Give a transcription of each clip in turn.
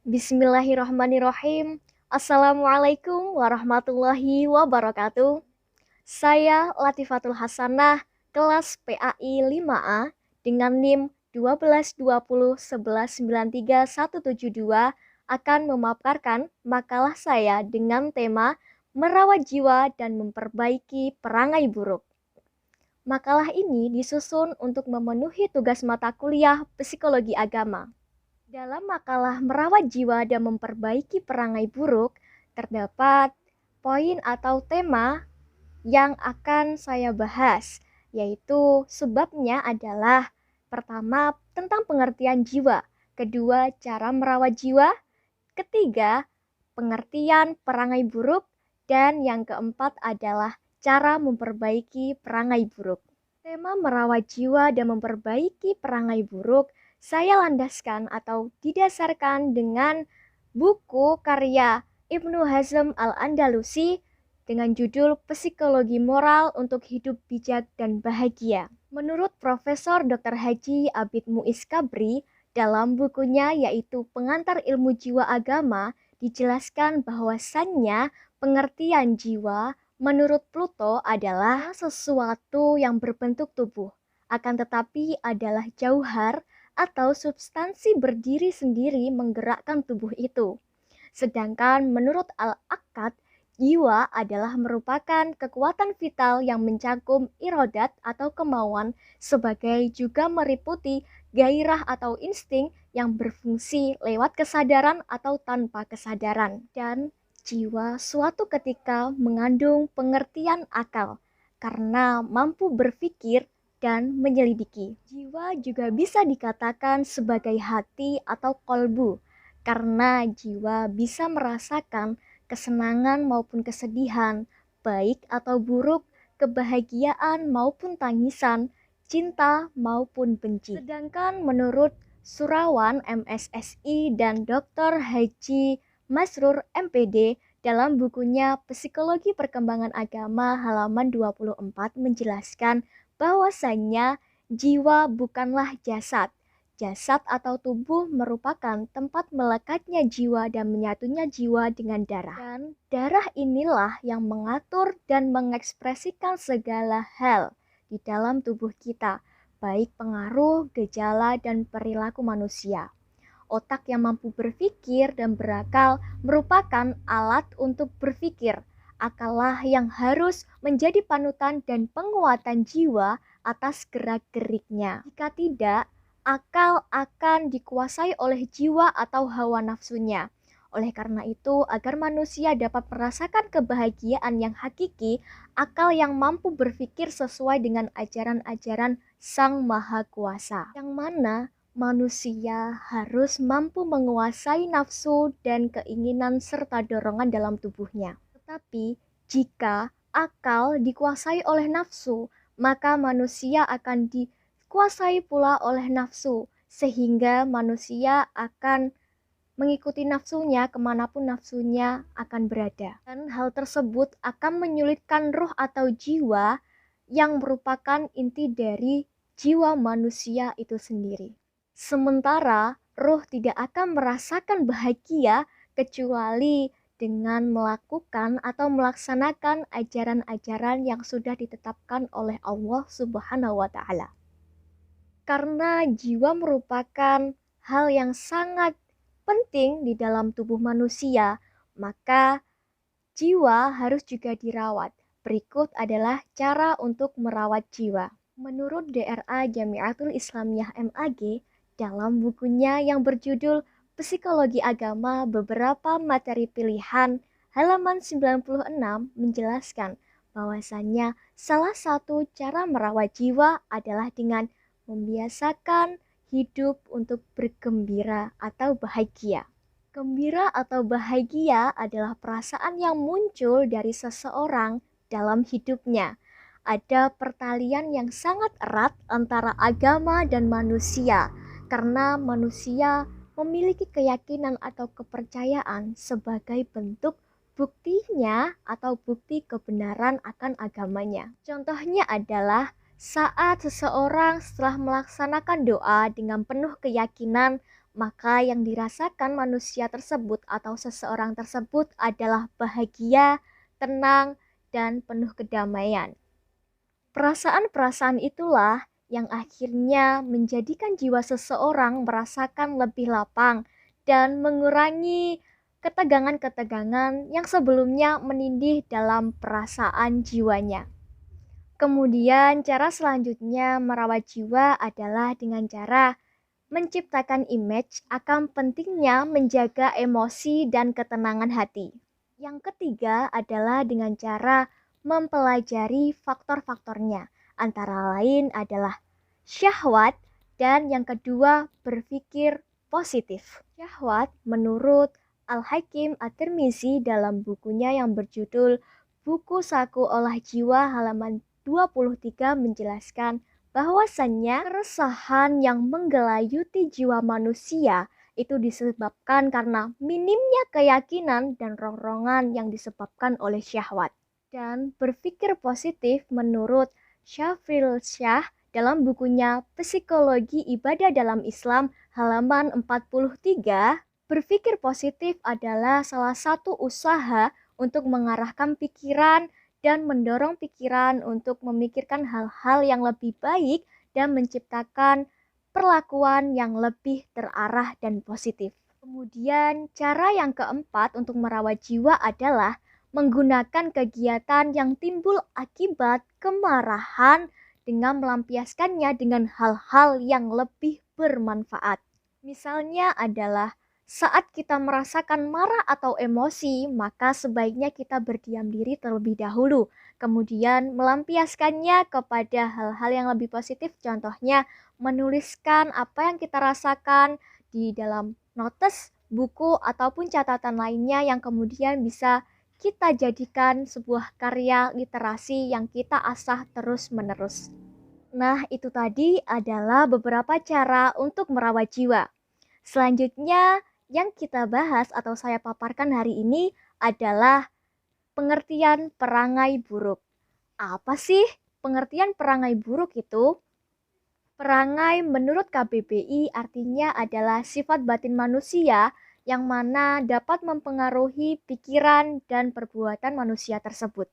Bismillahirrahmanirrahim. Assalamualaikum warahmatullahi wabarakatuh. Saya Latifatul Hasanah, kelas PAI 5A dengan NIM 122011937172 akan memaparkan makalah saya dengan tema merawat jiwa dan memperbaiki perangai buruk. Makalah ini disusun untuk memenuhi tugas mata kuliah Psikologi Agama. Dalam makalah merawat jiwa dan memperbaiki perangai buruk, terdapat poin atau tema yang akan saya bahas, yaitu sebabnya adalah pertama, tentang pengertian jiwa, kedua, cara merawat jiwa, ketiga, pengertian perangai buruk, dan yang keempat adalah cara memperbaiki perangai buruk. Tema merawat jiwa dan memperbaiki perangai buruk saya landaskan atau didasarkan dengan buku karya Ibnu Hazm Al-Andalusi dengan judul Psikologi Moral untuk Hidup Bijak dan Bahagia. Menurut Profesor Dr. Haji Abid Muiz Kabri, dalam bukunya yaitu Pengantar Ilmu Jiwa Agama, dijelaskan bahwasannya pengertian jiwa menurut Pluto adalah sesuatu yang berbentuk tubuh, akan tetapi adalah jauhar atau substansi berdiri sendiri menggerakkan tubuh itu. Sedangkan menurut Al-Aqad, jiwa adalah merupakan kekuatan vital yang mencakup irodat atau kemauan sebagai juga meliputi gairah atau insting yang berfungsi lewat kesadaran atau tanpa kesadaran. Dan jiwa suatu ketika mengandung pengertian akal karena mampu berpikir dan menyelidiki. Jiwa juga bisa dikatakan sebagai hati atau kolbu, karena jiwa bisa merasakan kesenangan maupun kesedihan, baik atau buruk, kebahagiaan maupun tangisan, cinta maupun benci. Sedangkan menurut Surawan MSSI dan Dr. Haji Masrur MPD dalam bukunya Psikologi Perkembangan Agama halaman 24 menjelaskan bahwasannya jiwa bukanlah jasad. Jasad atau tubuh merupakan tempat melekatnya jiwa dan menyatunya jiwa dengan darah. Dan darah inilah yang mengatur dan mengekspresikan segala hal di dalam tubuh kita, baik pengaruh, gejala, dan perilaku manusia. Otak yang mampu berpikir dan berakal merupakan alat untuk berpikir. Akallah yang harus menjadi panutan dan penguatan jiwa atas gerak-geriknya. Jika tidak, akal akan dikuasai oleh jiwa atau hawa nafsunya. Oleh karena itu, agar manusia dapat merasakan kebahagiaan yang hakiki, akal yang mampu berpikir sesuai dengan ajaran-ajaran Sang Maha Kuasa, yang mana manusia harus mampu menguasai nafsu dan keinginan serta dorongan dalam tubuhnya. Tetapi jika akal dikuasai oleh nafsu, maka manusia akan dikuasai pula oleh nafsu, sehingga manusia akan mengikuti nafsunya kemanapun nafsunya akan berada. Dan hal tersebut akan menyulitkan roh atau jiwa yang merupakan inti dari jiwa manusia itu sendiri. Sementara roh tidak akan merasakan bahagia kecuali dengan melakukan atau melaksanakan ajaran-ajaran yang sudah ditetapkan oleh Allah Subhanahu wa Ta'ala. Karena jiwa merupakan hal yang sangat penting di dalam tubuh manusia, maka jiwa harus juga dirawat. Berikut adalah cara untuk merawat jiwa. Menurut DRA Jamiatul Islamiyah MAG, dalam bukunya yang berjudul Psikologi Agama Beberapa Materi Pilihan halaman 96 menjelaskan bahwasannya salah satu cara merawat jiwa adalah dengan membiasakan hidup untuk bergembira atau bahagia. Gembira atau bahagia adalah perasaan yang muncul dari seseorang dalam hidupnya. Ada pertalian yang sangat erat antara agama dan manusia, karena manusia memiliki keyakinan atau kepercayaan sebagai bentuk buktinya atau bukti kebenaran akan agamanya. Contohnya adalah saat seseorang setelah melaksanakan doa dengan penuh keyakinan, maka yang dirasakan manusia tersebut atau seseorang tersebut adalah bahagia, tenang, dan penuh kedamaian. Perasaan-perasaan itulah yang akhirnya menjadikan jiwa seseorang merasakan lebih lapang dan mengurangi ketegangan-ketegangan yang sebelumnya menindih dalam perasaan jiwanya. Kemudian cara selanjutnya merawat jiwa adalah dengan cara menciptakan image akan pentingnya menjaga emosi dan ketenangan hati. Yang ketiga adalah dengan cara mempelajari faktor-faktornya. Antara lain adalah syahwat dan yang kedua berpikir positif. Syahwat menurut Al-Hakim At-Tirmizi dalam bukunya yang berjudul Buku Saku Olah Jiwa halaman 23 menjelaskan bahwasannya keresahan yang menggelayuti jiwa manusia itu disebabkan karena minimnya keyakinan dan rongrongan yang disebabkan oleh syahwat. Dan berpikir positif menurut Syafril Syah dalam bukunya Psikologi Ibadah dalam Islam halaman 43, berpikir positif adalah salah satu usaha untuk mengarahkan pikiran dan mendorong pikiran untuk memikirkan hal-hal yang lebih baik dan menciptakan perlakuan yang lebih terarah dan positif. Kemudian cara yang keempat untuk merawat jiwa adalah menggunakan kegiatan yang timbul akibat kemarahan dengan melampiaskannya dengan hal-hal yang lebih bermanfaat. Misalnya adalah saat kita merasakan marah atau emosi, maka sebaiknya kita berdiam diri terlebih dahulu. Kemudian melampiaskannya kepada hal-hal yang lebih positif. Contohnya menuliskan apa yang kita rasakan di dalam notes, buku, ataupun catatan lainnya yang kemudian bisa kita jadikan sebuah karya literasi yang kita asah terus-menerus. Nah, itu tadi adalah beberapa cara untuk merawat jiwa. Selanjutnya, yang kita bahas atau saya paparkan hari ini adalah pengertian perangai buruk. Apa sih pengertian perangai buruk itu? Perangai menurut KBBI artinya adalah sifat batin manusia yang mana dapat mempengaruhi pikiran dan perbuatan manusia tersebut.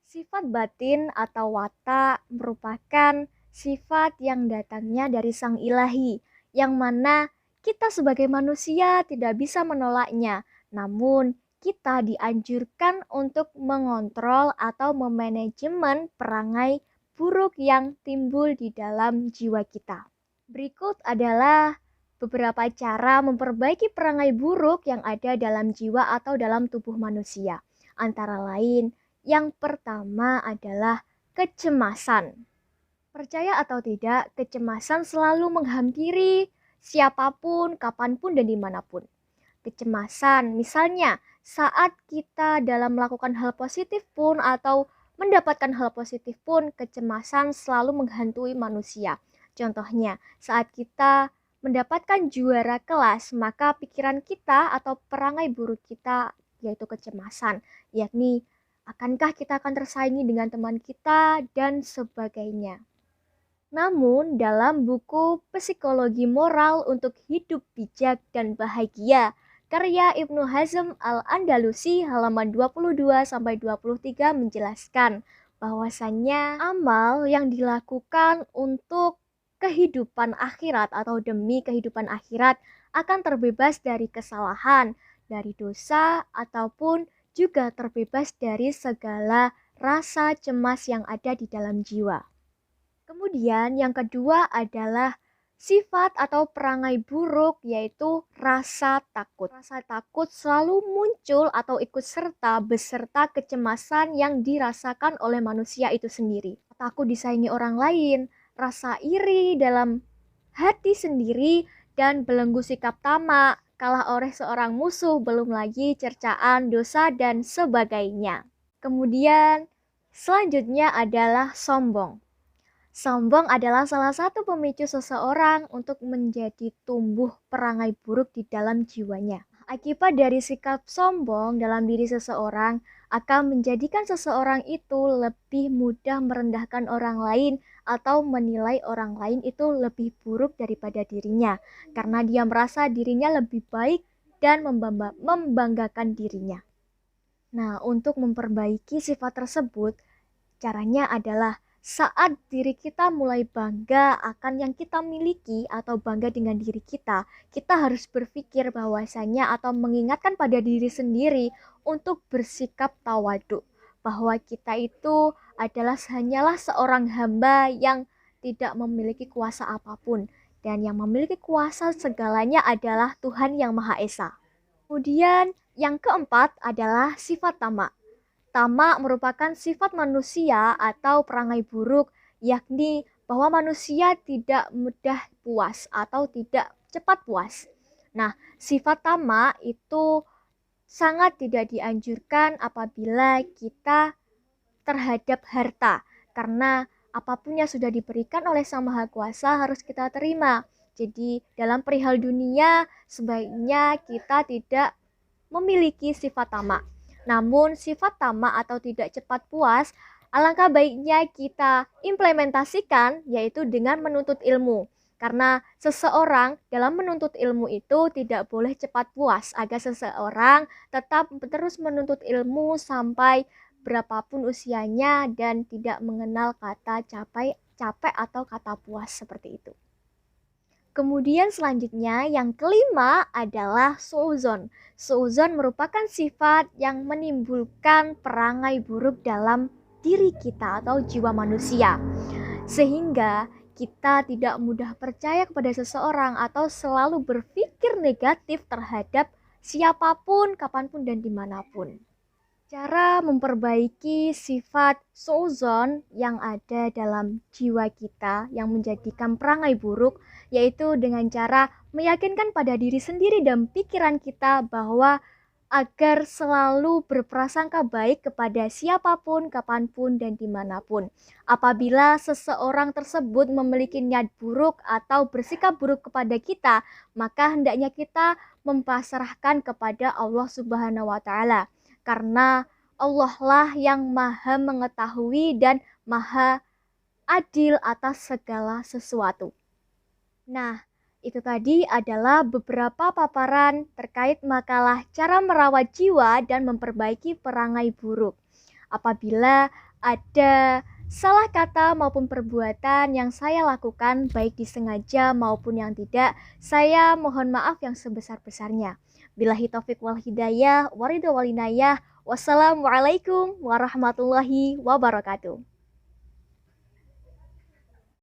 Sifat batin atau watak merupakan sifat yang datangnya dari Sang Ilahi, yang mana kita sebagai manusia tidak bisa menolaknya, namun kita dianjurkan untuk mengontrol atau memanajemen perangai buruk yang timbul di dalam jiwa kita. Berikut adalah beberapa cara memperbaiki perangai buruk yang ada dalam jiwa atau dalam tubuh manusia. Antara lain, yang pertama adalah kecemasan. Percaya atau tidak, kecemasan selalu menghampiri siapapun, kapanpun, dan dimanapun. Kecemasan, misalnya saat kita dalam melakukan hal positif pun atau mendapatkan hal positif pun, kecemasan selalu menghantui manusia. Contohnya, saat kita mendapatkan juara kelas, maka pikiran kita atau perangai buruk kita yaitu kecemasan, yakni akankah kita akan tersaingi dengan teman kita dan sebagainya. Namun, dalam buku Psikologi Moral untuk Hidup Bijak dan Bahagia, karya Ibnu Hazm Al-Andalusi halaman 22-23 menjelaskan bahwasannya amal yang dilakukan untuk kehidupan akhirat atau demi kehidupan akhirat akan terbebas dari kesalahan, dari dosa, ataupun juga terbebas dari segala rasa cemas yang ada di dalam jiwa. Kemudian yang kedua adalah sifat atau perangai buruk yaitu rasa takut. Rasa takut selalu muncul atau ikut serta beserta kecemasan yang dirasakan oleh manusia itu sendiri. Takut disaingi orang lain, rasa iri dalam hati sendiri, dan belenggu sikap tamak, kalah oleh seorang musuh, belum lagi cercaan, dosa, dan sebagainya. Kemudian selanjutnya adalah sombong. Sombong adalah salah satu pemicu seseorang untuk menjadi tumbuh perangai buruk di dalam jiwanya. Akibat dari sikap sombong dalam diri seseorang akan menjadikan seseorang itu lebih mudah merendahkan orang lain atau menilai orang lain itu lebih buruk daripada dirinya, karena dia merasa dirinya lebih baik dan membanggakan dirinya. Nah, untuk memperbaiki sifat tersebut, caranya adalah saat diri kita mulai bangga akan yang kita miliki atau bangga dengan diri kita harus berpikir bahwasanya atau mengingatkan pada diri sendiri untuk bersikap tawadhu, bahwa kita itu adalah hanyalah seorang hamba yang tidak memiliki kuasa apapun, dan yang memiliki kuasa segalanya adalah Tuhan yang Maha Esa. Kemudian yang keempat adalah sifat tamak. Tamak merupakan sifat manusia atau perangai buruk, yakni bahwa manusia tidak mudah puas atau tidak cepat puas. Nah, sifat tamak itu sangat tidak dianjurkan apabila kita terhadap harta, karena apapun yang sudah diberikan oleh Sang Maha Kuasa harus kita terima. Jadi, dalam perihal dunia, sebaiknya kita tidak memiliki sifat tamak. Namun sifat tamak atau tidak cepat puas, alangkah baiknya kita implementasikan, yaitu dengan menuntut ilmu. Karena seseorang dalam menuntut ilmu itu tidak boleh cepat puas, agar seseorang tetap terus menuntut ilmu sampai berapapun usianya dan tidak mengenal kata capek atau kata puas seperti itu. Kemudian selanjutnya yang kelima adalah suudzon. Suudzon merupakan sifat yang menimbulkan perangai buruk dalam diri kita atau jiwa manusia. Sehingga kita tidak mudah percaya kepada seseorang atau selalu berpikir negatif terhadap siapapun, kapanpun, dan dimanapun. Cara memperbaiki sifat suudzon yang ada dalam jiwa kita yang menjadikan perangai buruk, yaitu dengan cara meyakinkan pada diri sendiri dan pikiran kita bahwa agar selalu berprasangka baik kepada siapapun, kapanpun, dan dimanapun. Apabila seseorang tersebut memiliki niat buruk atau bersikap buruk kepada kita, maka hendaknya kita mempasrahkan kepada Allah Subhanahu wa Ta'ala. Karena Allah lah yang maha mengetahui dan maha adil atas segala sesuatu. Nah, itu tadi adalah beberapa paparan terkait makalah cara merawat jiwa dan memperbaiki perangai buruk. Apabila ada salah kata maupun perbuatan yang saya lakukan, baik disengaja maupun yang tidak, saya mohon maaf yang sebesar-besarnya. Billahi taufiq wal hidayah, waridho walinayah. Wassalamualaikum warahmatullahi wabarakatuh.